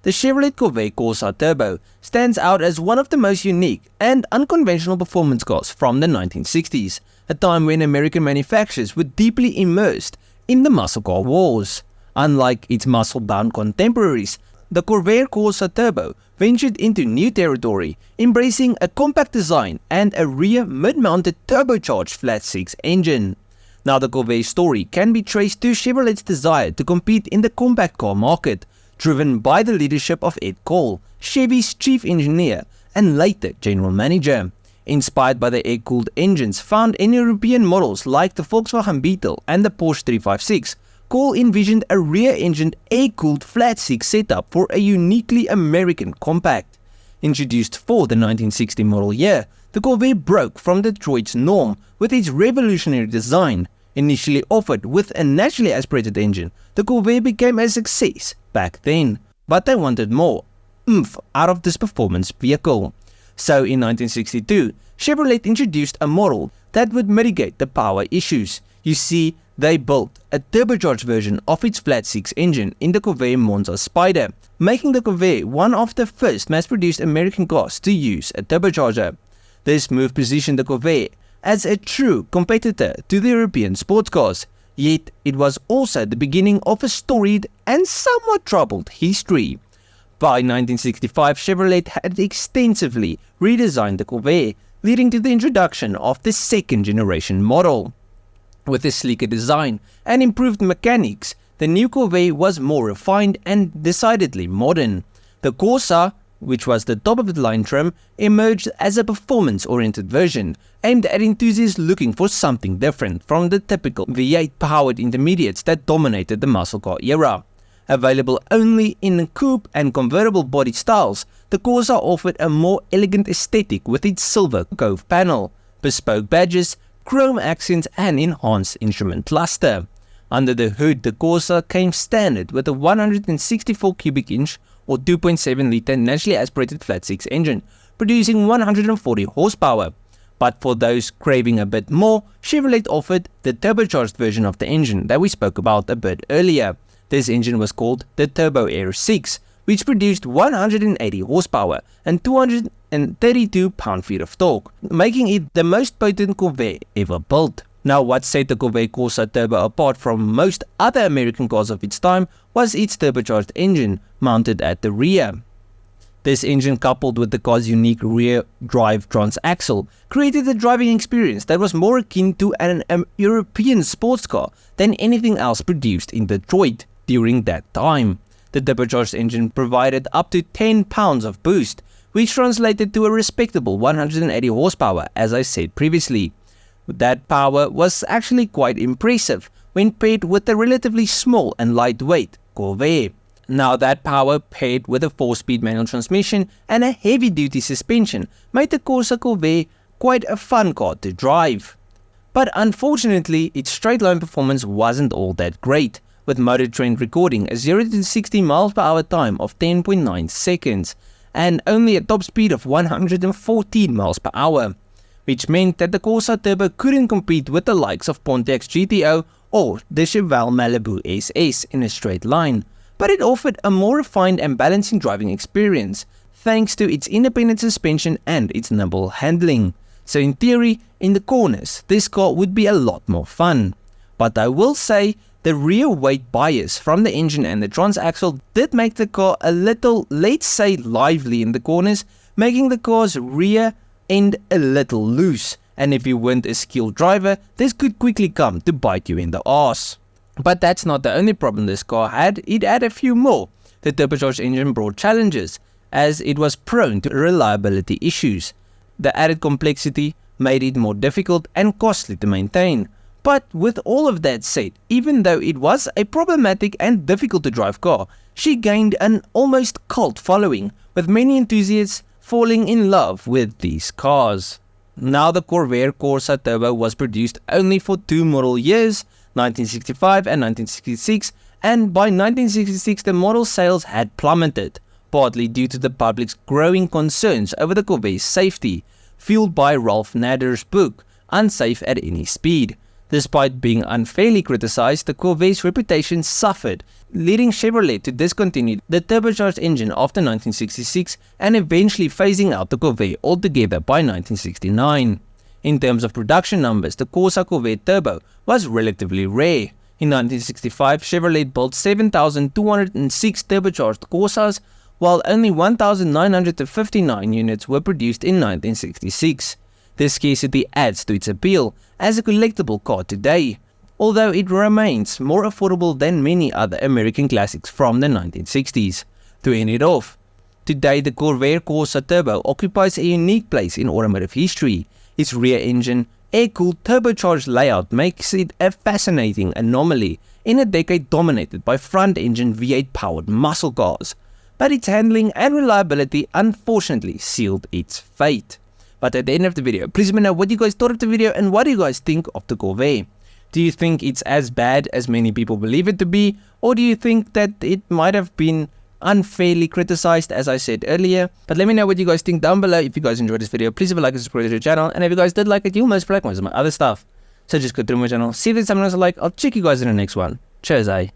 the Chevrolet Corvair Corsa Turbo stands out as one of the most unique and unconventional performance cars from the 1960s, a time when American manufacturers were deeply immersed in the muscle car wars. Unlike its muscle-bound contemporaries, the Corvair Corsa Turbo ventured into new territory, embracing a compact design and a rear mid-mounted turbocharged flat-six engine. Now, the Corvair story can be traced to Chevrolet's desire to compete in the compact car market, driven by the leadership of Ed Cole, Chevy's chief engineer and later general manager. Inspired by the air-cooled engines found in European models like the Volkswagen Beetle and the Porsche 356, Cole envisioned a rear-engined air-cooled flat-six setup for a uniquely American compact. Introduced for the 1960 model year, the Corvair broke from Detroit's norm with its revolutionary design. Initially offered with a naturally aspirated engine, the Corvair became a success back then, but they wanted more oomph out of this performance vehicle. So in 1962, Chevrolet introduced a model that would mitigate the power issues. You see, they built a turbocharged version of its flat-six engine in the Corvair Monza Spider, making the Corvair one of the first mass-produced American cars to use a turbocharger. This move positioned the Corvair as a true competitor to the European sports cars, yet it was also the beginning of a storied and somewhat troubled history. By 1965, Chevrolet had extensively redesigned the Corvair, leading to the introduction of the second generation model. With a sleeker design and improved mechanics, the new Corvair was more refined and decidedly modern. The Corsa, which was the top-of-the-line trim, emerged as a performance-oriented version, aimed at enthusiasts looking for something different from the typical V8-powered intermediates that dominated the muscle car era. Available only in coupe and convertible body styles, the Corsa offered a more elegant aesthetic with its silver cove panel, bespoke badges, chrome accents and enhanced instrument cluster. Under the hood, the Corsa came standard with a 164 cubic inch or 2.7 litre naturally aspirated flat-six engine, producing 140 horsepower. But for those craving a bit more, Chevrolet offered the turbocharged version of the engine that we spoke about a bit earlier. This engine was called the Turbo Air 6, which produced 180 horsepower and 232 pound-feet of torque, making it the most potent Corvair ever built. Now, what set the Corvair Corsa Turbo apart from most other American cars of its time was its turbocharged engine mounted at the rear. This engine, coupled with the car's unique rear drive transaxle, created a driving experience that was more akin to an European sports car than anything else produced in Detroit during that time. The turbocharged engine provided up to 10 pounds of boost, which translated to a respectable 180 horsepower, as I said previously. That power was actually quite impressive when paired with the relatively small and lightweight Corvair. Now, that power paired with a 4-speed manual transmission and a heavy-duty suspension made the Corsa Corvair quite a fun car to drive. But unfortunately, its straight-line performance wasn't all that great, with Motor Trend recording a 0 to 60 miles per hour time of 10.9 seconds and only a top speed of 114 miles per hour. Which meant that the Corsa Turbo couldn't compete with the likes of Pontiac's GTO or the Chevelle Malibu SS in a straight line, but it offered a more refined and balancing driving experience, thanks to its independent suspension and its nimble handling. So in theory, in the corners, this car would be a lot more fun. But I will say, the rear weight bias from the engine and the transaxle did make the car a little, let's say, lively in the corners, making the car's rear end a little loose, and if you weren't a skilled driver, this could quickly come to bite you in the ass. But that's not the only problem this car had, it had a few more. The turbocharged engine brought challenges, as it was prone to reliability issues. The added complexity made it more difficult and costly to maintain. But with all of that said, even though it was a problematic and difficult to drive car, she gained an almost cult following, with many enthusiasts falling in love with these cars. Now, the Corvair Corsa Turbo was produced only for 2 model years, 1965 and 1966, and by 1966 the model sales had plummeted, partly due to the public's growing concerns over the Corvair's safety, fueled by Ralph Nader's book, Unsafe at Any Speed. Despite being unfairly criticized, the Corvair's reputation suffered, leading Chevrolet to discontinue the turbocharged engine after 1966 and eventually phasing out the Corvair altogether by 1969. In terms of production numbers, the Corsa Corvair Turbo was relatively rare. In 1965, Chevrolet built 7,206 turbocharged Corsas, while only 1,959 units were produced in 1966. This scarcity adds to its appeal as a collectible car today, although it remains more affordable than many other American classics from the 1960s. To end it off, today the Corvair Corsa Turbo occupies a unique place in automotive history. Its rear engine, air-cooled turbocharged layout makes it a fascinating anomaly in a decade dominated by front-engine V8 powered muscle cars, but its handling and reliability unfortunately sealed its fate. But at the end of the video, please let me know what you guys thought of the video and what do you guys think of the Corvair. Do you think it's as bad as many people believe it to be, or do you think that it might have been unfairly criticized, as I said earlier? But let me know what you guys think down below. If you guys enjoyed this video, please leave a like and subscribe to the channel, and if you guys did like it, you'll most like most of my other stuff. So just go through my channel, see if there's something else I like. I'll check you guys in the next one. Cheers, eh?